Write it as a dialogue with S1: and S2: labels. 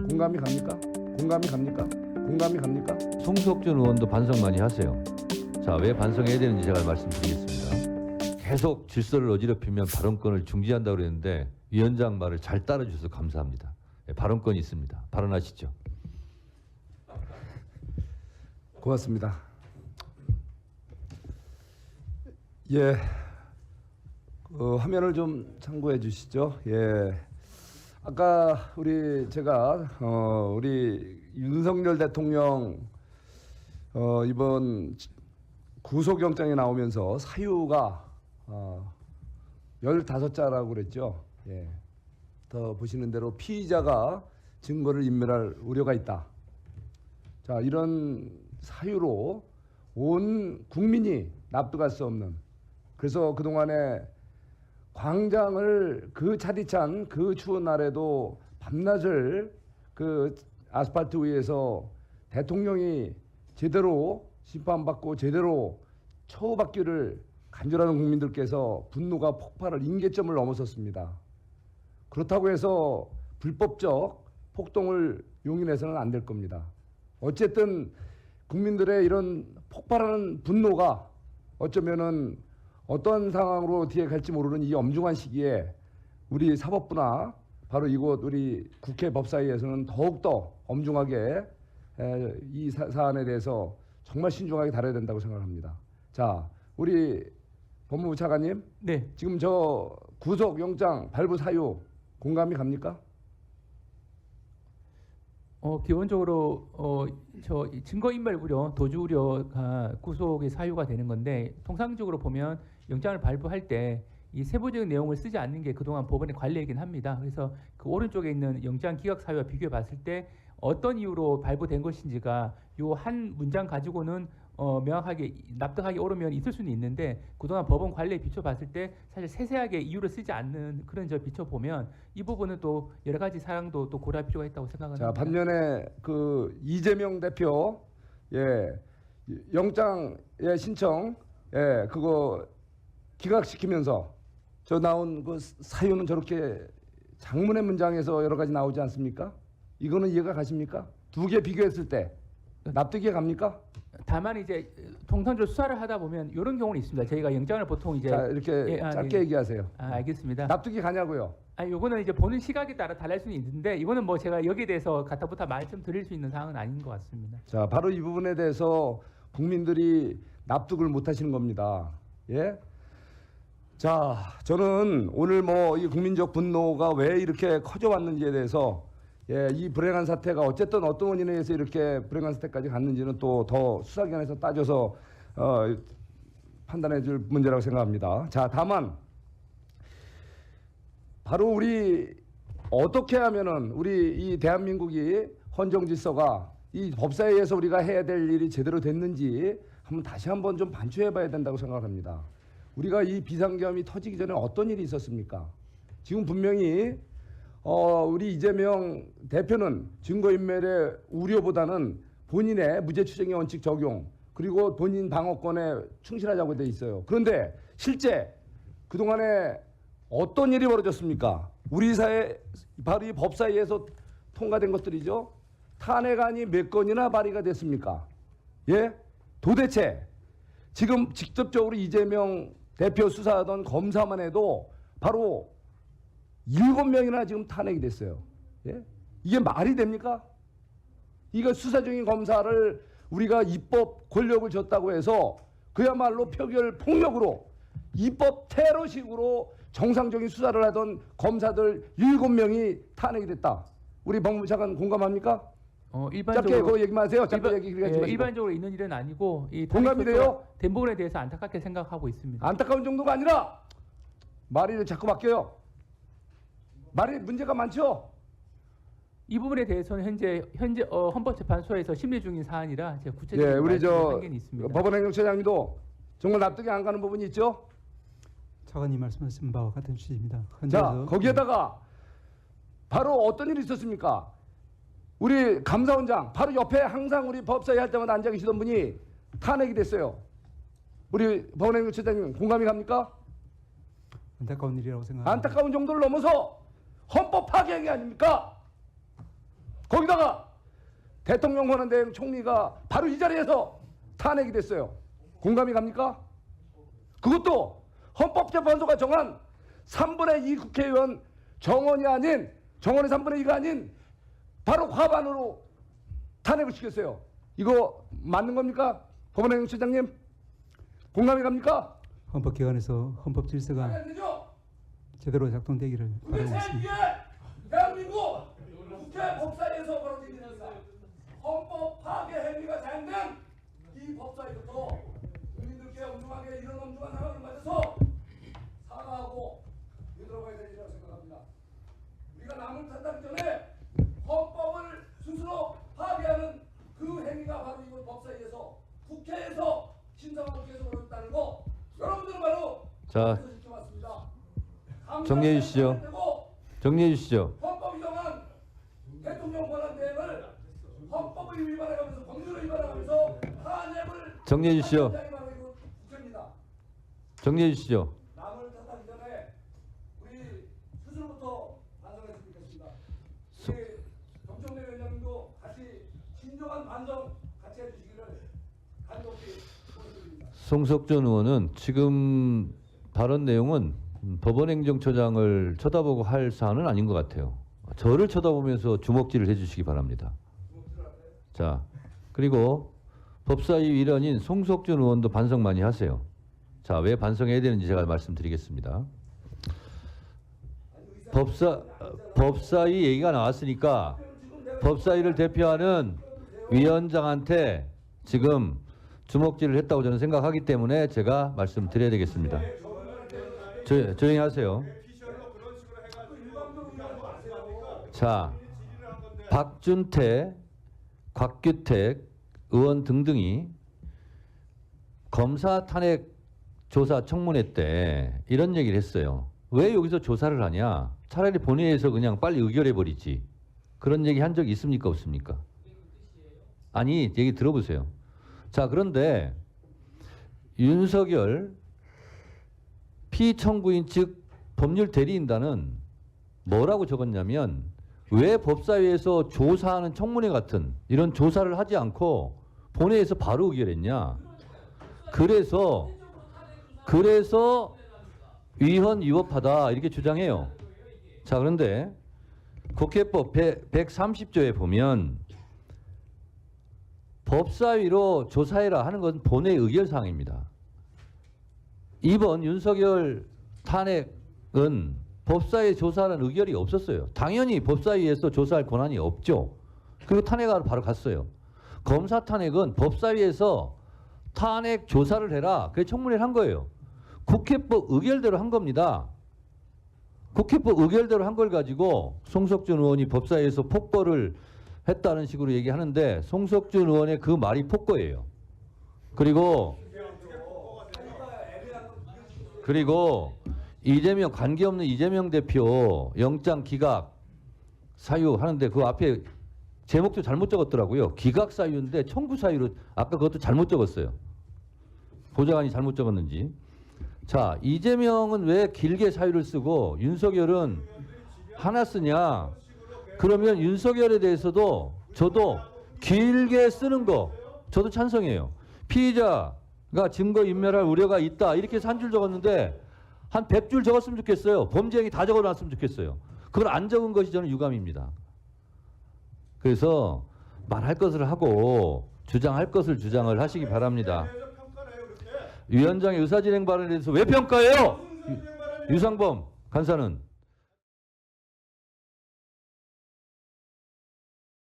S1: 공감이 갑니까? 공감이 갑니까? 공감이 갑니까?
S2: 송석준 의원도 반성 많이 하세요. 자, 왜 반성해야 되는지 제가 말씀드리겠습니다. 계속 질서를 어지럽히면 발언권을 중지한다고 그랬는데 위원장 말을 잘 따라주셔서 감사합니다. 네, 발언권이 있습니다. 발언하시죠.
S1: 고맙습니다. 예, 화면을 좀 참고해 주시죠. 예, 아까 제가 우리 윤석열 대통령 이번 구속영장이 나오면서 사유가 15자라고 그랬죠. 예, 더 보시는 대로 피의자가 증거를 인멸할 우려가 있다. 자, 이런 사유로 온 국민이 납득할 수 없는, 그래서 그동안에 광장을 그 차디찬 그 추운 날에도 밤낮을 그 아스팔트 위에서 대통령이 제대로 심판받고 제대로 처우받기를 간절하는 국민들께서 분노가 폭발을 임계점을 넘어섰습니다. 그렇다고 해서 불법적 폭동을 용인해서는 안 될 겁니다. 어쨌든 국민들의 이런 폭발하는 분노가 어쩌면은 어떤 상황으로 뒤에 갈지 모르는 이 엄중한 시기에 우리 사법부나 바로 이곳 우리 국회 법사위에서는 더욱더 엄중하게 이 사안에 대해서 정말 신중하게 다뤄야 된다고 생각합니다. 자, 우리 법무부 차관님,
S3: 네.
S1: 지금 저 구속영장 발부 사유 공감이 갑니까?
S3: 기본적으로 저 증거인멸 우려, 도주 우려가 구속의 사유가 되는 건데, 통상적으로 보면 영장을 발부할 때 이 세부적인 내용을 쓰지 않는 게 그동안 법원의 관례이긴 합니다. 그래서 그 오른쪽에 있는 영장 기각 사유와 비교해 봤을 때 어떤 이유로 발부된 것인지가 요 한 문장 가지고는 명확하게 납득하기 어려우면 있을 수는 있는데, 그동안 법원 관례에 비춰봤을 때 사실 세세하게 이유를 쓰지 않는 그런 점 비춰보면 이 부분은 또 여러 가지 사항도 또 고려할 필요가 있다고 생각합니다.
S1: 자, 반면에 그 이재명 대표 영장의 신청 그거 기각시키면서 저 나온 그 사유는 저렇게 장문의 문장에서 여러 가지 나오지 않습니까? 이거는 이해가 가십니까? 두 개 비교했을 때 납득이 갑니까?
S3: 다만 이제 통상적으로 수사를 하다 보면 이런 경우는 있습니다. 저희가 영장을 보통 이제
S1: 자, 이렇게 짧게
S3: 네.
S1: 얘기하세요.
S3: 알겠습니다.
S1: 납득이 가냐고요?
S3: 요거는 이제 보는 시각에 따라 달랄 수는 있는데, 이거는 뭐 제가 여기에 대해서 가타부타 말씀 드릴 수 있는 사항은 아닌 것 같습니다.
S1: 자, 바로 이 부분에 대해서 국민들이 납득을 못 하시는 겁니다. 예? 자, 저는 오늘 뭐 이 국민적 분노가 왜 이렇게 커져왔는지에 대해서 이 불행한 사태가 어쨌든 어떤 원인에 의해서 이렇게 불행한 사태까지 갔는지는 또 더 수사기관에서 따져서 판단해 줄 문제라고 생각합니다. 자, 다만 바로 우리 어떻게 하면은 우리 이 대한민국이 헌정 질서가 이 법사위에서 우리가 해야 될 일이 제대로 됐는지 다시 한번 좀 반추해 봐야 된다고 생각합니다. 우리가 이 비상계엄이 터지기 전에 어떤 일이 있었습니까? 지금 분명히 우리 이재명 대표는 증거인멸의 우려보다는 본인의 무죄추정의 원칙 적용, 그리고 본인 방어권에 충실하자고 돼 있어요. 그런데 실제 그동안에 어떤 일이 벌어졌습니까? 우리 사회 바로 이 법사위에서 통과된 것들이죠. 탄핵안이 몇 건이나 발의가 됐습니까? 예? 도대체 지금 직접적으로 이재명 대표 수사하던 검사만 해도 바로 7명이나 지금 탄핵이 됐어요. 예? 이게 말이 됩니까? 이거 수사 중인 검사를 우리가 입법 권력을 줬다고 해서 그야말로 표결 폭력으로 입법 테러식으로 정상적인 수사를 하던 검사들 7명이 탄핵이 됐다. 우리 법무부 차관 공감합니까? 짧게 그 얘기만 하세요. 짧게 얘기하지 마시고.
S3: 일반적으로 있는 일은 아니고 이
S1: 공감이 돼요?
S3: 된 부분에 대해서 안타깝게 생각하고 있습니다.
S1: 안타까운 정도가 아니라 말이 자꾸 바뀌어요. 말이 문제가 많죠.
S3: 이 부분에 대해서는 현재 헌법재판소에서 심리 중인 사안이라 제가 구체적인
S1: 우리
S3: 한계는 있습니다.
S1: 법원행정처장님도 정말 납득이 안 가는 부분이 있죠.
S4: 차관님 말씀하신 바와 같은 취지입니다.
S1: 자, 거기에다가 바로 어떤 일이 있었습니까? 우리 감사원장 바로 옆에 항상 우리 법사위 할 때마다 앉아 계시던 분이 탄핵이 됐어요. 우리 법원행정처장님 공감이 갑니까?
S4: 안타까운 일이라고 생각합니다.
S1: 안타까운 정도를 넘어서 헌법 파괴행위 아닙니까? 거기다가 대통령 권한대행 총리가 바로 이 자리에서 탄핵이 됐어요. 공감이 갑니까? 그것도 헌법재판소가 정한 3분의 2 국회의원 정원이 아닌, 정원의 3분의 2가 아닌 바로 과반으로 탄핵을 시켰어요. 이거 맞는 겁니까? 법원행정처장님? 공감이 갑니까?
S4: 헌법기관에서 헌법 질서가
S1: 안 되죠?
S4: 제대로 작동되기를 바라고 있습니다.
S1: 제2의 대한민국 국회 법사위에서 벌어진 일입니다. 헌법 파괴 행위가 자행된 이 법사위부터 국민들께 엄중하게 이런 엄중한 상황을 맞아서 사과하고 뒤돌아가야 될 일이라고 생각합니다. 우리가 남을 탓하기 전에 헌법을 스스로 파괴하는 그 행위가 바로 이번 법사위에서 국회에서 신성한 국회에서 벌어졌다는 거 여러분들은 바로
S2: 자,
S1: 국회에서 지켜봤습니다.
S2: 정리해 주시죠. 정리해 주시죠.
S1: 헌법이 정한 대통령 권한 대행을 헌법을 위반해가면서 법률을 위반해가면서 탄핵을
S2: 정리해 주시죠.
S1: 한 장이 바로 이거 국회입니다.
S2: 정리해 주시죠.
S1: 남을 탓하기 전에 우리 스스로부터 반성했으면 좋겠습니다.
S2: 소-
S1: 우리 정청래 위원장님도 같이 진정한 반성 같이 해주시기를 간곡히 부탁드립니다.
S2: 송석준 의원은 지금 발언 내용은 법원행정처장을 쳐다보고 할 사안은 아닌 것 같아요. 저를 쳐다보면서 주먹질을 해주시기 바랍니다. 자, 그리고 법사위 일원인 송석준 의원도 반성 많이 하세요. 자, 왜 반성해야 되는지 제가 말씀드리겠습니다. 법사위 얘기가 나왔으니까 법사위를 대표하는 위원장한테 지금 주먹질을 했다고 저는 생각하기 때문에 제가 말씀드려야 되겠습니다. 조용히 하세요. 자, 박준태, 곽규택 의원 등등이 검사 탄핵 조사 청문회 때 이런 얘기를 했어요. 왜 여기서 조사를 하냐? 차라리 본회의에서 그냥 빨리 의결해 버리지. 그런 얘기 한 적 있습니까? 없습니까? 아니, 얘기 들어보세요. 자, 그런데 윤석열 피청구인 즉 법률 대리인단은 뭐라고 적었냐면 왜 법사위에서 조사하는 청문회 같은 이런 조사를 하지 않고 본회의에서 바로 의결했냐. 그래서 위헌 위법하다 이렇게 주장해요. 자, 그런데 국회법 130조에 보면 법사위로 조사해라 하는 건 본회의 의결 사항입니다. 이번 윤석열 탄핵은 법사위 조사하는 의결이 없었어요. 당연히 법사위에서 조사할 권한이 없죠. 그리고 탄핵하러 바로 갔어요. 검사 탄핵은 법사위에서 탄핵 조사를 해라. 그래서 청문회를 한 거예요. 국회법 의결대로 한 겁니다. 국회법 의결대로 한 걸 가지고 송석준 의원이 법사위에서 폭거를 했다는 식으로 얘기하는데 송석준 의원의 그 말이 폭거예요. 그리고 이재명 관계없는 이재명 대표 영장 기각 사유 하는데 그 앞에 제목도 잘못 적었더라고요. 기각 사유인데 청구 사유로 아까 그것도 잘못 적었어요. 보좌관이 잘못 적었는지. 자, 이재명은 왜 길게 사유를 쓰고 윤석열은 하나 쓰냐? 그러면 윤석열에 대해서도 저도 길게 쓰는 거 저도 찬성해요. 피의자가 증거인멸할 우려가 있다 이렇게 해서 한 줄 적었는데 한 100줄 적었으면 좋겠어요. 범죄행위 다 적어놨으면 좋겠어요. 그걸 안 적은 것이 저는 유감입니다. 그래서 말할 것을 하고 주장할 것을 주장을 하시기 바랍니다. 위원장의 의사진행 발언에 대해서 왜 평가해요? 유상범 간사는